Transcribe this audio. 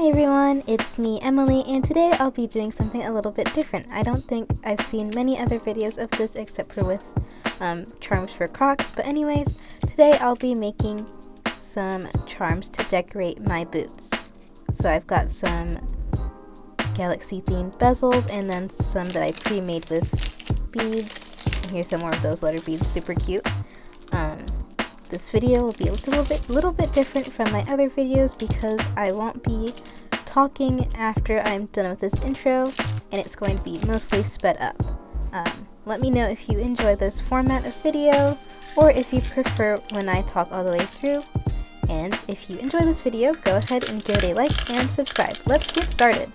Hi everyone, it's me Emily, and today I'll be doing something a little bit different. I don't think I've seen many other videos of this except for with charms for Crocs, but anyways, today I'll be making some charms to decorate my boots. So I've got some galaxy themed bezels and then some that I pre-made with beads. And here's some more of those letter beads, super cute. This video will be a little bit different from my other videos because I won't be talking after I'm done with this intro, and it's going to be mostly sped up. Let me know if you enjoy this format of video, or if you prefer when I talk all the way through. And if you enjoy this video, go ahead and give it a like and subscribe. Let's get started!